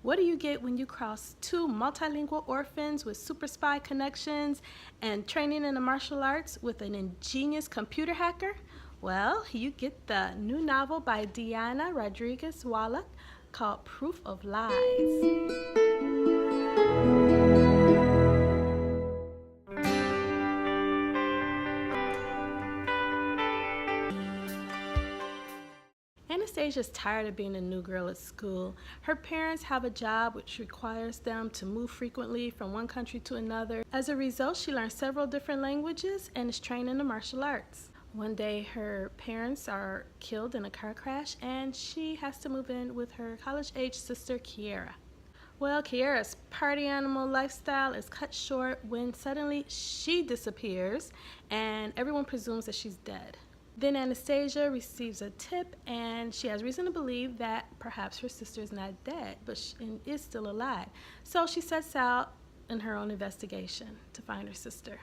What do you get when you cross two multilingual orphans with super spy connections and training in the martial arts with an ingenious computer hacker? Well, you get the new novel by Diana Rodriguez Wallach called Proof of Lies. Anastasia's tired of being a new girl at school. Her parents have a job which requires them to move frequently from one country to another. As a result, she learns several different languages and is trained in the martial arts. One day, her parents are killed in a car crash and she has to move in with her college-age sister, Kiera. Well, Kiera's party animal lifestyle is cut short when suddenly she disappears and everyone presumes that she's dead. Then Anastasia receives a tip and she has reason to believe that perhaps her sister is not dead, but is still alive. So she sets out in her own investigation to find her sister.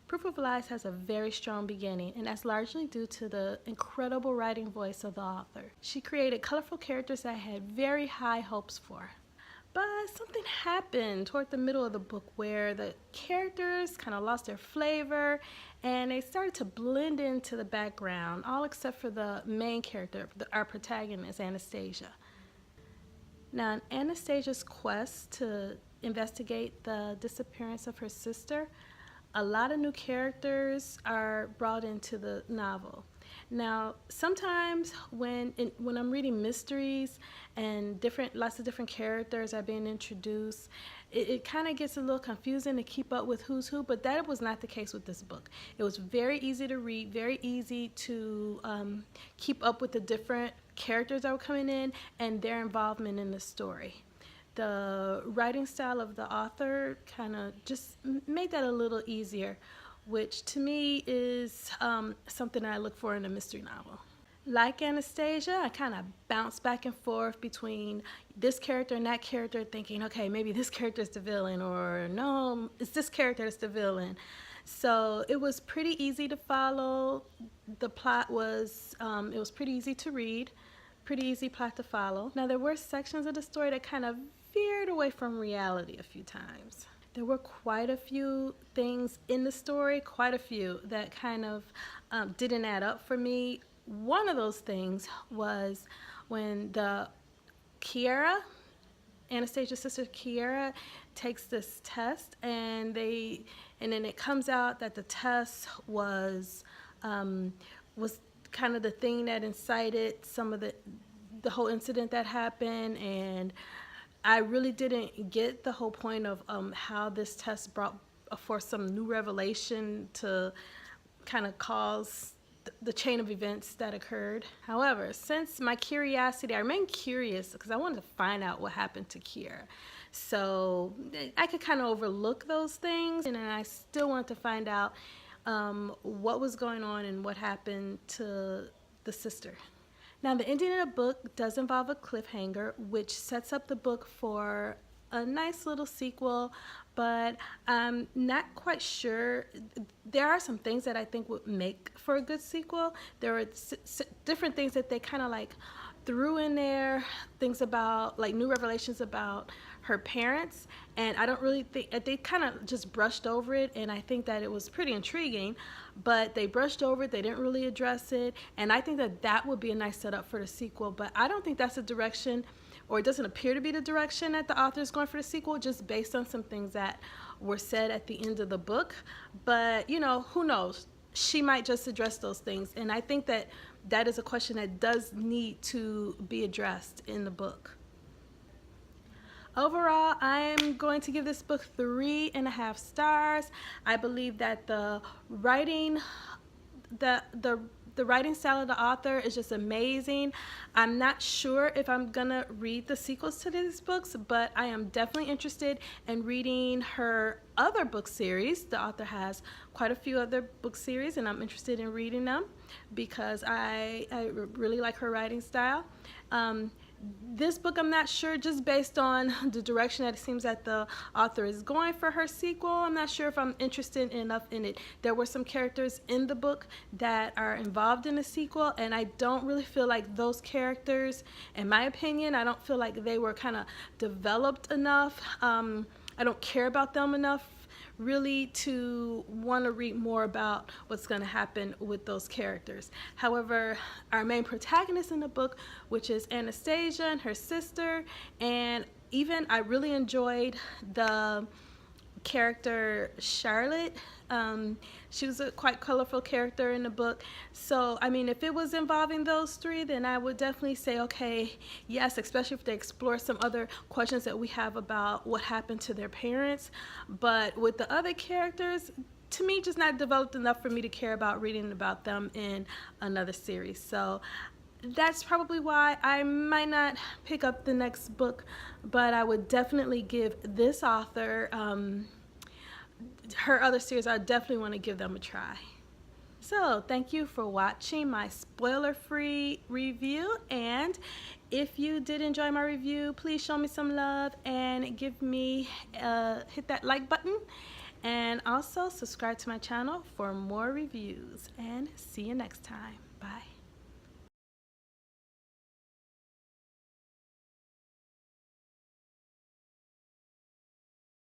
Proof of Lies has a very strong beginning, and that's largely due to the incredible writing voice of the author. She created colorful characters that I had very high hopes for. But something happened toward the middle of the book where the characters kind of lost their flavor and they started to blend into the background, all except for the main character, our protagonist, Anastasia. Now, in Anastasia's quest to investigate the disappearance of her sister, a lot of new characters are brought into the novel. Now, sometimes when I'm reading mysteries and lots of different characters are being introduced, it kind of gets a little confusing to keep up with who's who, but that was not the case with this book. It was very easy to read, very easy to keep up with the different characters that were coming in and their involvement in the story. The writing style of the author kind of just made that a little easier, which to me is something I look for in a mystery novel. Like Anastasia, I kind of bounce back and forth between this character and that character, thinking, okay, maybe this character is the villain, or no, it's this character that's the villain. So it was pretty easy to follow. The plot was, it was pretty easy to read, pretty easy plot to follow. Now, there were sections of the story that kind of veered away from reality a few times. There were quite a few things in the story, quite a few, that kind of didn't add up for me. One of those things was when Anastasia's sister Kiera takes this test, and then it comes out that the test was kind of the thing that incited some of the whole incident that happened, and I really didn't get the whole point of how this test brought forth some new revelation to kind of cause the chain of events that occurred. However, since my curiosity, I remained curious because I wanted to find out what happened to Kiera. So I could kind of overlook those things, and I still wanted to find out what was going on and what happened to the sister. Now, the ending of the book does involve a cliffhanger, which sets up the book for a nice little sequel, but I'm not quite sure. There are some things that I think would make for a good sequel. There are different things that they kind of like threw in there, things about like new revelations about her parents, and I don't really think they kind of just brushed over it, and I think that it was pretty intriguing, but they brushed over it, they didn't really address it, and I think that would be a nice setup for the sequel, but I don't think that's the direction, or it doesn't appear to be the direction that the author is going for the sequel, just based on some things that were said at the end of the book. But you know, who knows, she might just address those things, and I think that is a question that does need to be addressed in the book. Overall, I'm going to give this book 3.5 stars. I believe that the writing style of the author is just amazing. I'm not sure if I'm gonna read the sequels to these books, but I am definitely interested in reading her other book series. The author has quite a few other book series, and I'm interested in reading them because I really like her writing style. This book, I'm not sure, just based on the direction that it seems that the author is going for her sequel. I'm not sure if I'm interested enough in it. There were some characters in the book that are involved in the sequel, and I don't really feel like those characters, in my opinion, I don't feel like they were kind of developed enough. I don't care about them enough really to want to read more about what's going to happen with those characters. However, our main protagonist in the book, which is Anastasia and her sister, and even I really enjoyed the character Charlotte. She was a quite colorful character in the book. So, I mean, if it was involving those three, then I would definitely say, okay, yes, especially if they explore some other questions that we have about what happened to their parents. But with the other characters, to me, just not developed enough for me to care about reading about them in another series. So that's probably why I might not pick up the next book, but I would definitely give this author, her other series, I definitely want to give them a try. So thank you for watching my spoiler-free review, and if you did enjoy my review, please show me some love and give me hit that like button, and also subscribe to my channel for more reviews, and see you next time. Bye.